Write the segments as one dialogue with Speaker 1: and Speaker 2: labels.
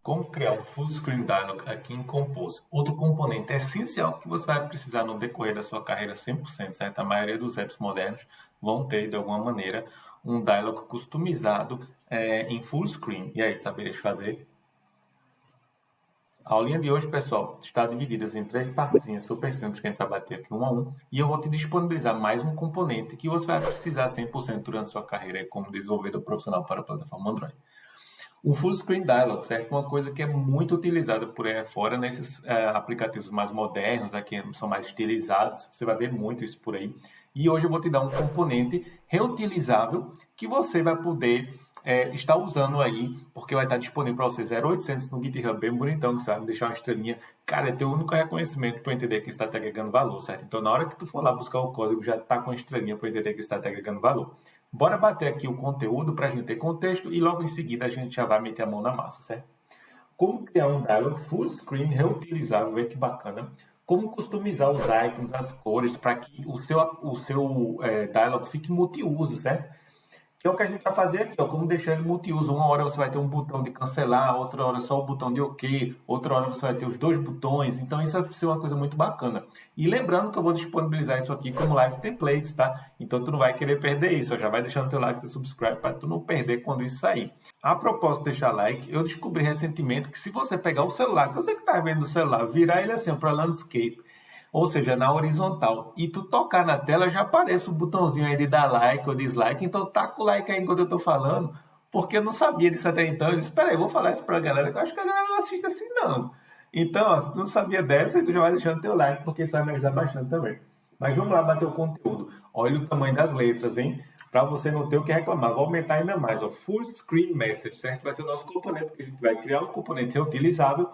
Speaker 1: Como criar um full screen dialog aqui em Compose. Outro componente essencial que você vai precisar no decorrer da sua carreira 100%, certo? A maioria dos apps modernos vão ter, de alguma maneira, um dialog customizado em full screen. E aí, saberes fazer? A aulinha de hoje, pessoal, está dividida em 3 partezinhas super simples que a gente vai bater aqui um a um. E eu vou te disponibilizar mais um componente que você vai precisar 100% durante sua carreira como desenvolvedor profissional para a plataforma Android. O Full Screen Dialog, certo? Uma coisa que é muito utilizada por aí fora nesses aplicativos mais modernos, aqui são mais estilizados, você vai ver muito isso por aí. E hoje eu vou te dar um componente reutilizável que você vai poder estar usando aí, porque vai estar disponível para você 0800 no GitHub, bem bonitão, que você vai me deixar uma estrelinha. Cara, é teu único reconhecimento para eu entender que está te agregando valor, certo? Então, na hora que tu for lá buscar o código, já está com a estrelinha para eu entender que está te agregando valor. Bora bater aqui o conteúdo para a gente ter contexto e logo em seguida a gente já vai meter a mão na massa, certo? Como criar um dialog full screen reutilizável, vê que bacana. Como customizar os icons, as cores, para que o seu dialog fique multiuso, certo? Que é o que a gente vai fazer aqui, ó, como deixar ele multiuso. Uma hora você vai ter um botão de cancelar, outra hora só o botão de OK, outra hora você vai ter os 2 botões. Então isso vai ser uma coisa muito bacana. E lembrando que eu vou disponibilizar isso aqui como live templates, tá? Então tu não vai querer perder isso. Ó, já vai deixando teu like e subscribe para tu não perder quando isso sair. A propósito de deixar like, eu descobri recentemente que se você pegar o celular, que você que está vendo o celular, virar ele assim para landscape, ou seja, na horizontal, e tu tocar na tela, já aparece o botãozinho aí de dar like ou dislike, então taca o like aí enquanto eu tô falando, porque eu não sabia disso até então. Eu disse, espera aí, vou falar isso pra galera, que eu acho que a galera não assiste assim não. Então, ó, se tu não sabia dessa, tu já vai deixando teu like, porque isso vai me ajudar bastante também. Mas vamos lá bater o conteúdo. Olha o tamanho das letras, hein? Para você não ter o que reclamar. Vou aumentar ainda mais, ó. Full Screen Message, certo? Vai ser o nosso componente, porque a gente vai criar um componente reutilizável.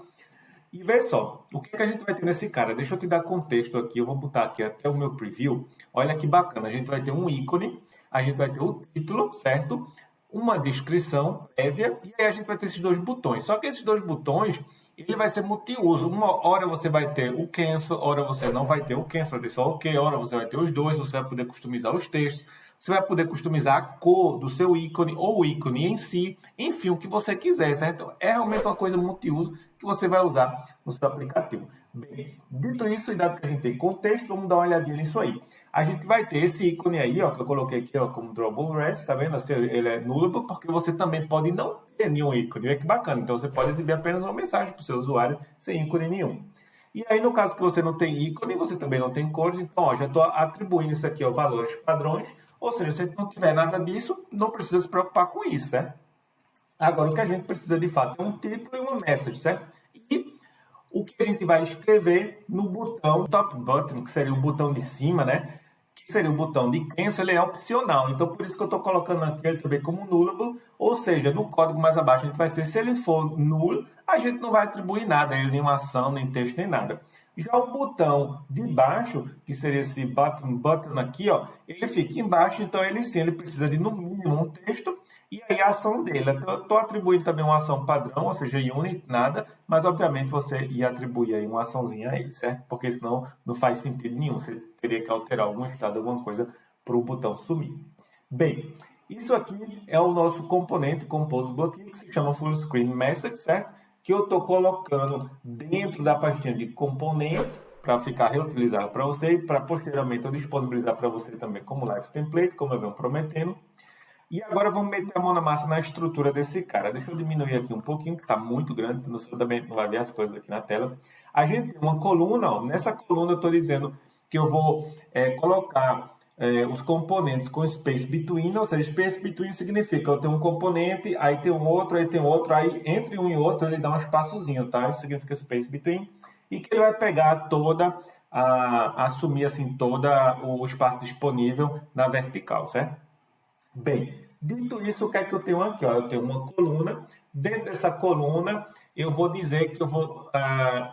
Speaker 1: E vê só, o que a gente vai ter nesse cara? Deixa eu te dar contexto aqui, eu vou botar aqui até o meu preview. Olha que bacana, a gente vai ter um ícone, a gente vai ter o título, certo? Uma descrição prévia, e aí a gente vai ter esses 2 botões. Só que esses 2 botões, ele vai ser multiuso. Uma hora você vai ter o cancel, hora você não vai ter o cancel, vai ter só o OK, hora você vai ter os 2, você vai poder customizar os textos. Você vai poder customizar a cor do seu ícone ou o ícone em si, enfim, o que você quiser, certo? É realmente uma coisa multiuso que você vai usar no seu aplicativo. Bem, dito isso, e dado que a gente tem contexto, vamos dar uma olhadinha nisso aí. A gente vai ter esse ícone aí, ó, que eu coloquei aqui, ó, como Drawable Rest, tá vendo? Ele é nullable, porque você também pode não ter nenhum ícone. Olha que bacana. Então, você pode exibir apenas uma mensagem para o seu usuário sem ícone nenhum. E aí, no caso que você não tem ícone, você também não tem cores, então, ó, já estou atribuindo isso aqui, ó, valores padrões. Ou seja, se não tiver nada disso, não precisa se preocupar com isso, certo? Agora, o que a gente precisa de fato é um título e uma message, certo? E o que a gente vai escrever no botão top button, que seria o botão de cima, né? Que seria o botão de cancel, ele é opcional. Então, por isso que eu estou colocando aqui ele também como nullable, ou seja, no código mais abaixo a gente vai ser, se ele for null, a gente não vai atribuir nada, ele nenhuma ação, nem texto, nem nada. Já o botão de baixo, que seria esse button aqui, ó, ele fica embaixo, então ele sim, ele precisa de no mínimo um texto e aí a ação dele. Eu estou atribuindo também uma ação padrão, ou seja, unit, nada, mas obviamente você ia atribuir aí uma açãozinha a ele, certo? Porque senão não faz sentido nenhum, você teria que alterar algum estado, alguma coisa para o botão sumir. Bem, isso aqui é o nosso componente Compose Block, que se chama Full Screen Message, certo? Que eu estou colocando dentro da pastinha de componentes para ficar reutilizável para você e para posteriormente eu disponibilizar para você também como live template, como eu venho prometendo. E agora vamos meter a mão na massa na estrutura desse cara. Deixa eu diminuir aqui um pouquinho, que está muito grande, senão você também não vai ver as coisas aqui na tela. A gente tem uma coluna, ó. Nessa coluna eu estou dizendo que eu vou colocar os componentes com space between, ou seja, space between significa eu tenho um componente, aí tem um outro, aí tem outro, aí entre um e outro ele dá um espaçozinho, tá? Isso significa space between, e que ele vai pegar assumir assim, todo o espaço disponível na vertical, certo? Bem, dito isso, o que é que eu tenho aqui? Ó, eu tenho uma coluna. Dentro dessa coluna, eu vou dizer que eu vou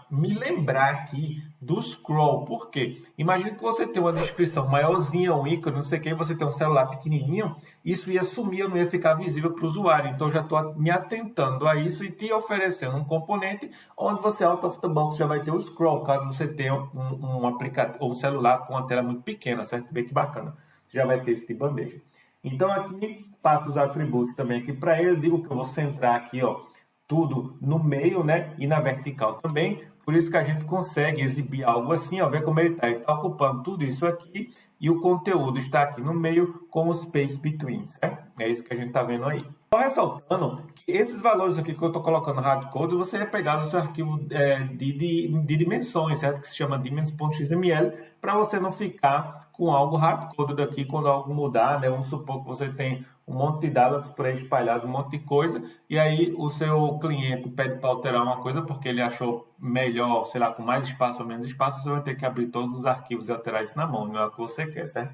Speaker 1: me lembrar aqui do scroll. Por quê? Imagina que você tem uma descrição maiorzinha, um ícone, não sei o que, você tem um celular pequenininho, isso ia sumir, não ia ficar visível para o usuário. Então, eu já estou me atentando a isso e te oferecendo um componente onde você, out of the box, já vai ter o scroll, caso você tenha um aplicativo ou um celular com uma tela muito pequena, certo? Bem que bacana. Você já vai ter esse tipo de bandeja. Então, aqui, passo os atributos também aqui para ele. Digo que eu vou centrar aqui, ó, tudo no meio, né? E na vertical também. Por isso que a gente consegue exibir algo assim, ó, ver como ele está ocupando tudo isso aqui e o conteúdo está aqui no meio com o space between, certo? É isso que a gente está vendo aí. Só ressaltando que esses valores aqui que eu estou colocando hardcode, você vai pegar no seu arquivo de dimensões, certo? Que se chama dimens.xml, para você não ficar com algo hardcoded aqui quando algo mudar, né? Vamos supor que você tem um monte de dados por aí espalhado, um monte de coisa, e aí o seu cliente pede para alterar uma coisa porque ele achou melhor, sei lá, com mais espaço ou menos espaço, você vai ter que abrir todos os arquivos e alterar isso na mão, não é o que você quer, certo?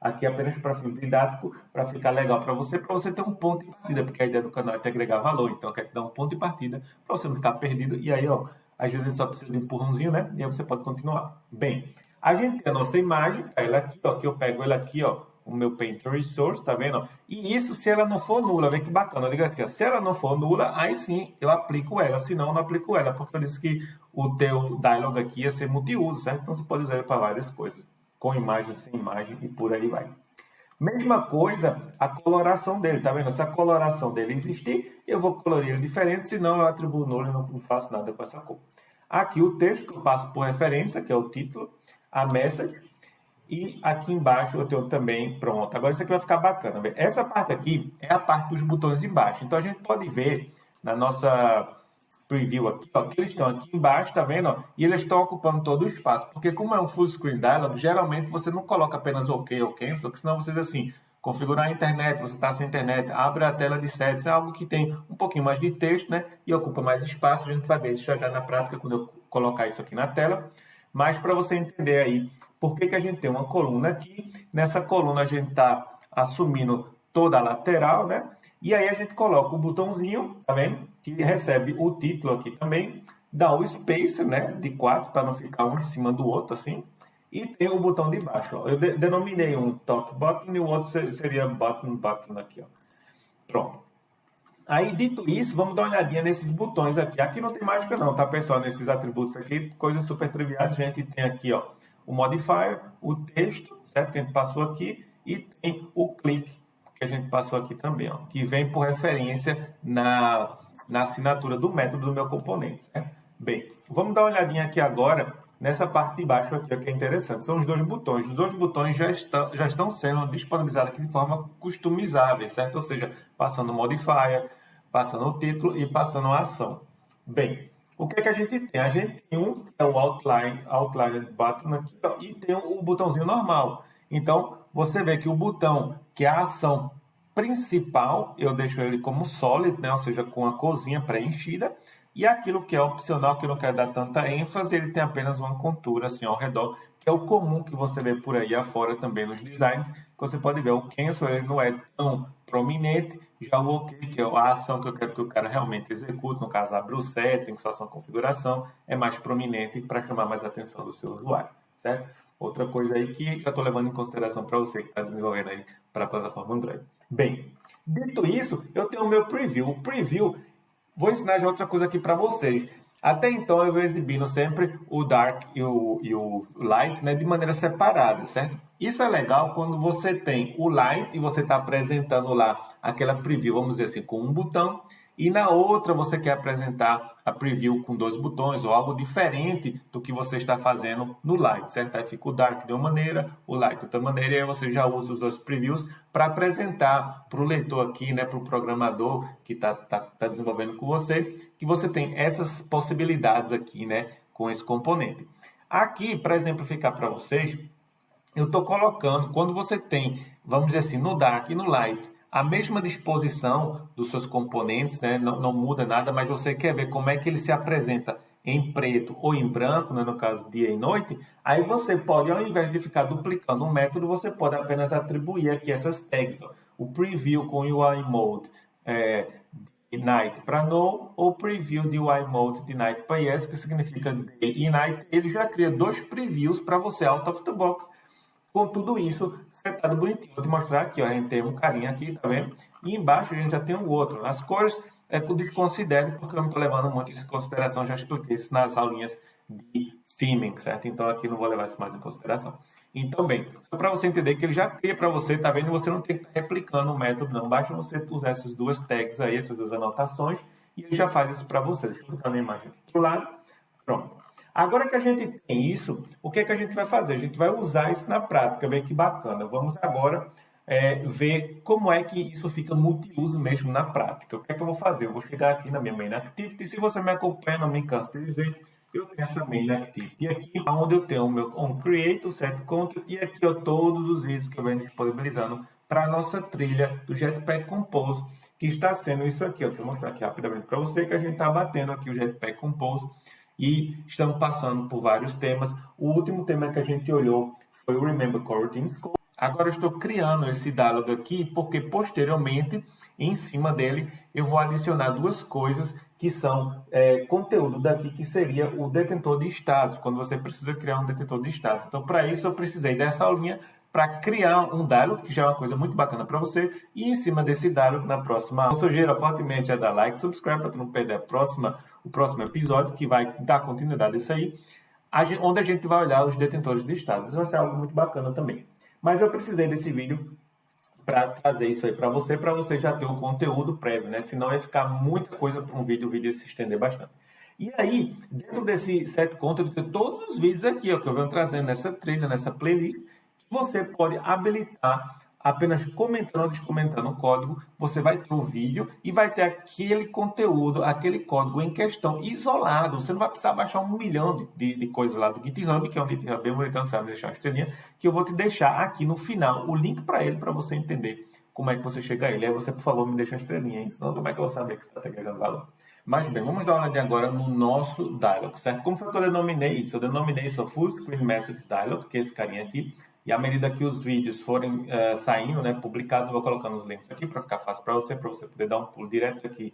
Speaker 1: Aqui é apenas para fins didático, para ficar legal para você ter um ponto de partida, porque a ideia do canal é te agregar valor, então eu quero te dar um ponto de partida para você não ficar perdido, e aí, ó, às vezes a gente só precisa de um empurrãozinho, né? E aí você pode continuar. Bem, a gente tem a nossa imagem, ela aqui, ó, que eu pego ela aqui, ó, o meu Paint Resource, tá vendo? E isso se ela não for nula, vê que bacana, liga aqui, ó. Se ela não for nula, aí sim eu aplico ela, senão eu não aplico ela, porque eu disse que o teu dialog aqui ia ser multiuso, certo? Então você pode usar ele para várias coisas, com imagem, sem imagem e por aí vai. Mesma coisa, a coloração dele, tá vendo? Se a coloração dele existir, eu vou colorir ele diferente, senão eu atribuo nulo e não faço nada com essa cor. Aqui o texto que eu passo por referência, que é o título, a message, e aqui embaixo eu tenho também, pronto. Agora isso aqui vai ficar bacana. Essa parte aqui é a parte dos botões de baixo. Então a gente pode ver na nossa preview aqui, ó, que eles estão aqui embaixo, tá vendo? Ó? E eles estão ocupando todo o espaço. Porque como é um full screen dialog, geralmente você não coloca apenas OK ou cancel, porque senão você diz assim, configurar a internet, você está sem internet, abre a tela de settings, é algo que tem um pouquinho mais de texto, né? E ocupa mais espaço. A gente vai ver isso já na prática quando eu colocar isso aqui na tela. Mas para você entender aí por que a gente tem uma coluna aqui, nessa coluna a gente está assumindo toda a lateral, né? E aí a gente coloca o botãozinho, tá vendo? Que recebe o título aqui também, dá o space, né? De 4, para não ficar um em cima do outro, assim. E tem o botão de baixo, ó. Eu denominei um top button e o outro seria button aqui, ó. Pronto. Aí, dito isso, vamos dar uma olhadinha nesses botões aqui. Aqui não tem mágica não, tá, pessoal? Nesses atributos aqui, coisas super triviais. A gente tem aqui, ó, o modifier, o texto, certo? Que a gente passou aqui. E tem o click, que a gente passou aqui também, ó. Que vem por referência na assinatura do método do meu componente, né? Bem, vamos dar uma olhadinha aqui agora nessa parte de baixo aqui, que é interessante. São os dois botões. Os dois botões já estão sendo disponibilizados aqui de forma customizável, certo? Ou seja, passando o modifier, passando o título e passando a ação. Bem, o que é que a gente tem? A gente tem um, que é o outline button aqui, ó, e tem o botãozinho normal. Então, você vê que o botão, que é a ação principal, eu deixo ele como solid, né? Ou seja, com a corzinha preenchida. E aquilo que é opcional, que eu não quero dar tanta ênfase, ele tem apenas uma contura assim ao redor, que é o comum que você vê por aí afora também nos designs, que você pode ver. O cancel ele não é tão prominente, já o OK, que é a ação que eu quero que o cara realmente execute, no caso abre o settings, faça uma configuração, é mais prominente para chamar mais a atenção do seu usuário, certo? Outra coisa aí que já estou levando em consideração para você que está desenvolvendo aí para a plataforma Android. Bem, dito isso, eu tenho o meu preview. O preview, vou ensinar já outra coisa aqui para vocês. Até então eu vou exibindo sempre o Dark e o Light, né, de maneira separada, certo? Isso é legal quando você tem o Light e você está apresentando lá aquela preview, vamos dizer assim, com um botão, e na outra você quer apresentar a preview com 2 botões ou algo diferente do que você está fazendo no Light, certo? Aí fica o Dark de uma maneira, o Light de outra maneira, e aí você já usa os 2 previews para apresentar para o leitor aqui, né, para o programador que está desenvolvendo com você, que você tem essas possibilidades aqui, né, com esse componente. Aqui, para exemplificar para vocês, eu estou colocando, quando você tem, vamos dizer assim, no Dark e no Light, a mesma disposição dos seus componentes, né? Não muda nada, mas você quer ver como é que ele se apresenta em preto ou em branco, né? No caso dia e noite, aí você pode, ao invés de ficar duplicando um método, você pode apenas atribuir aqui essas tags, ó. O preview com UI mode de night para no, ou preview de UI mode de night para yes, que significa day e night. Ele já cria 2 previews para você out of the box, com tudo isso setado bonitinho. Vou te mostrar aqui, ó, a gente tem um carinha aqui, tá vendo? E embaixo a gente já tem o outro. As cores desconsidere, porque eu não estou levando muito isso em consideração, já expliquei isso nas aulinhas de theming, certo? Então aqui não vou levar isso mais em consideração. Então, bem, só para você entender que ele já cria para você, tá vendo? Você não tem que estar replicando o método, não. Basta você usar essas 2 tags aí, essas 2 anotações, e ele já faz isso para você. Deixa eu botar a minha imagem aqui do lado. Pronto. Agora que a gente tem isso, o que é que a gente vai fazer? A gente vai usar isso na prática. Vê que bacana. Vamos agora ver como é que isso fica multiuso mesmo na prática. O que é que eu vou fazer? Eu vou chegar aqui na minha Main Activity. Se você me acompanha, não me canso de dizer, eu tenho essa Main Activity aqui, onde eu tenho o meu Create, o Set Content, e aqui todos os vídeos que eu venho disponibilizando para a nossa trilha do Jetpack Compose, que está sendo isso aqui. Deixa eu mostrar aqui rapidamente para você que a gente está batendo aqui o Jetpack Compose e estamos passando por vários temas. O último tema que a gente olhou foi o Remember Coroutines. Agora eu estou criando esse diálogo aqui porque posteriormente, em cima dele, eu vou adicionar duas coisas que são conteúdo daqui, que seria o detentor de estados, quando você precisa criar um detentor de estados. Então, para isso, eu precisei dessa aulinha para criar um diálogo, que já é uma coisa muito bacana para você. E em cima desse diálogo, na próxima aula, eu sugiro fortemente a dar like, subscribe para não perder o próximo episódio, que vai dar continuidade a isso aí, onde a gente vai olhar os detentores de estados. Isso vai ser algo muito bacana também. Mas eu precisei desse vídeo para trazer isso aí para você já ter o conteúdo prévio, né? Senão ia ficar muita coisa para um vídeo, o vídeo ia se estender bastante. E aí, dentro desse set content, tem todos os vídeos aqui, ó, que eu venho trazendo nessa trilha, nessa playlist, que você pode habilitar apenas comentando ou descomentando o código. Você vai ter o vídeo e vai ter aquele conteúdo, aquele código em questão isolado. Você não vai precisar baixar 1 milhão de coisas lá do GitHub, que é um GitHub bem bonitão, sabe deixar uma estrelinha, que eu vou te deixar aqui no final o link para ele, para você entender como é que você chega a ele. Aí você, por favor, me deixa uma estrelinha, hein? Senão como é que eu vou saber que você está agregando valor? Mas bem, vamos dar uma olhada agora no nosso dialog, certo? Como foi que eu denominei isso? Eu denominei isso Full Screen Message Dialog, que é esse carinha aqui. E à medida que os vídeos forem saindo, né, publicados, eu vou colocando os links aqui para ficar fácil para você poder dar um pulo direto aqui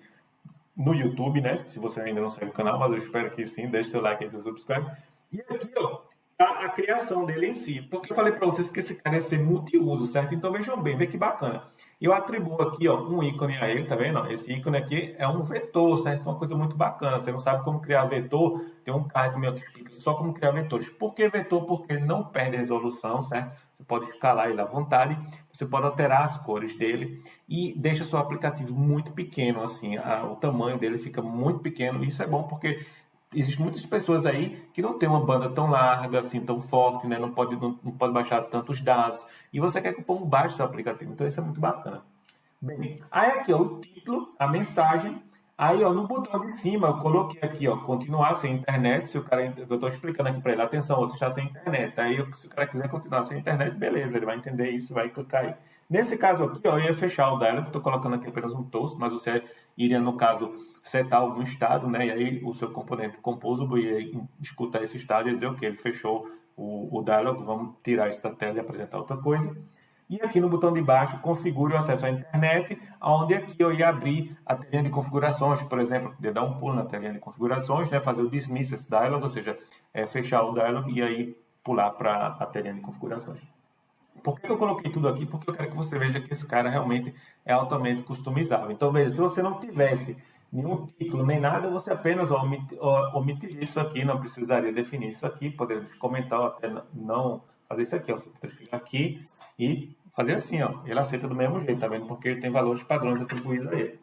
Speaker 1: no YouTube, né? Se você ainda não segue o canal, mas eu espero que sim, deixe seu like e seu subscribe. E aqui, ó, tá a criação dele em si. Porque eu falei para vocês que esse cara ia ser multiuso, certo? Então vejam bem, vê que bacana. Eu atribuo aqui, ó, um ícone a ele, tá vendo? Esse ícone aqui é um vetor, certo? Uma coisa muito bacana. Você não sabe como criar vetor, tem um card meu que explica só como criar vetores. Por que vetor? Porque ele não perde a resolução, certo? Você pode escalar ele à vontade, você pode alterar as cores dele e deixa seu aplicativo muito pequeno, assim, o tamanho dele fica muito pequeno. Isso é bom porque existem muitas pessoas aí que não tem uma banda tão larga, assim, tão forte, né? Não pode baixar tantos dados. E você quer que o povo baixe o seu aplicativo. Então, isso é muito bacana. Bem, aí aqui, ó, o título, a mensagem. Aí, ó, no botão de cima, eu coloquei aqui, ó, continuar sem internet. Se o cara, eu estou explicando aqui para ele, atenção, você está sem internet. Aí, se o cara quiser continuar sem internet, beleza, ele vai entender isso, vai clicar aí. Nesse caso aqui, ó, eu ia fechar o dialog, estou colocando aqui apenas um toast, mas você iria, no caso, setar algum estado, né? E aí o seu componente composable ia escutar esse estado e dizer, ok, ele fechou o dialog, vamos tirar isso da tela e apresentar outra coisa. E aqui no botão de baixo, configure o acesso à internet, onde aqui eu ia abrir a telinha de configurações, por exemplo, poder dar um pulo na telinha de configurações, né? Fazer o dismiss esse dialog, ou seja, fechar o dialog e aí pular para a telinha de configurações. Por que eu coloquei tudo aqui? Porque eu quero que você veja que esse cara realmente é altamente customizável. Então, veja, se você não tivesse nenhum título nem nada, você apenas omitiria isso aqui, não precisaria definir isso aqui, poderia comentar ou até não fazer isso aqui. Ó. Você poderia ficar aqui e fazer assim, ó. Ele aceita do mesmo jeito, tá vendo? Porque ele tem valores padrões atribuídos a ele.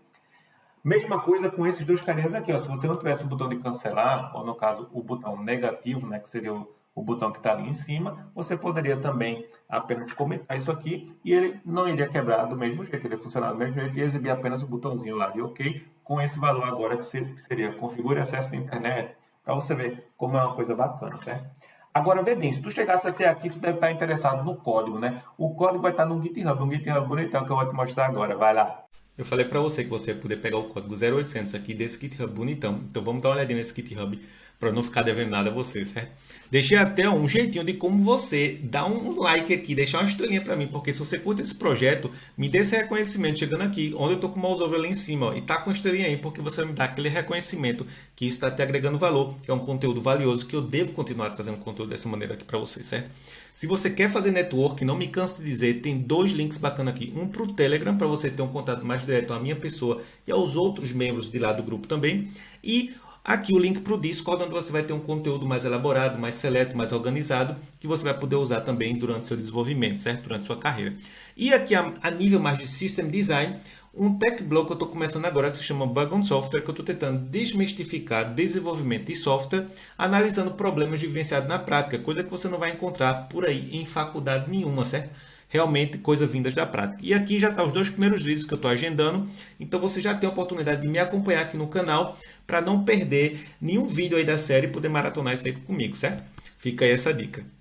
Speaker 1: Mesma coisa com esses dois carinhas aqui, ó. Se você não tivesse o botão de cancelar, ou no caso o botão negativo, né, que seria o botão que está ali em cima, você poderia também apenas comentar isso aqui e ele não iria quebrar do mesmo jeito, ele ia funcionar do mesmo jeito e exibir apenas o botãozinho lá de OK, com esse valor agora que seria configure acesso à internet, para você ver como é uma coisa bacana, certo? Agora, vê bem, se tu chegasse até aqui, tu deve estar interessado no código, né? O código vai estar no GitHub, um GitHub bonitão que eu vou te mostrar agora, vai lá. Eu falei para você que você ia poder pegar o código 0800 aqui desse GitHub bonitão. Então vamos dar uma olhadinha nesse GitHub para não ficar devendo nada a você, certo? Deixei até um jeitinho de como você dar um like aqui, deixar uma estrelinha para mim, porque se você curte esse projeto, me dê esse reconhecimento chegando aqui, onde eu tô com o mouse over lá em cima, ó, e tá com estrelinha aí, porque você me dá aquele reconhecimento que isso está te agregando valor, que é um conteúdo valioso, que eu devo continuar trazendo conteúdo dessa maneira aqui para você, certo? Se você quer fazer network, não me canso de dizer, tem dois links bacanas aqui. Um para o Telegram, para você ter um contato mais direto à minha pessoa e aos outros membros de lá do grupo também. E aqui o link para o Discord, onde você vai ter um conteúdo mais elaborado, mais seleto, mais organizado, que você vai poder usar também durante seu desenvolvimento, certo? Durante sua carreira. E aqui a nível mais de System Design,
Speaker 2: um tech blog que eu estou começando agora que se chama Bug on Software, que eu estou tentando desmistificar desenvolvimento de software, analisando problemas vivenciados na prática, coisa que você não vai encontrar por aí em faculdade nenhuma, certo? Realmente coisa vindas da prática. E aqui já estão os 2 primeiros vídeos que eu estou agendando, então você já tem a oportunidade de me acompanhar aqui no canal para não perder nenhum vídeo aí da série e poder maratonar isso aí comigo, certo? Fica aí essa dica.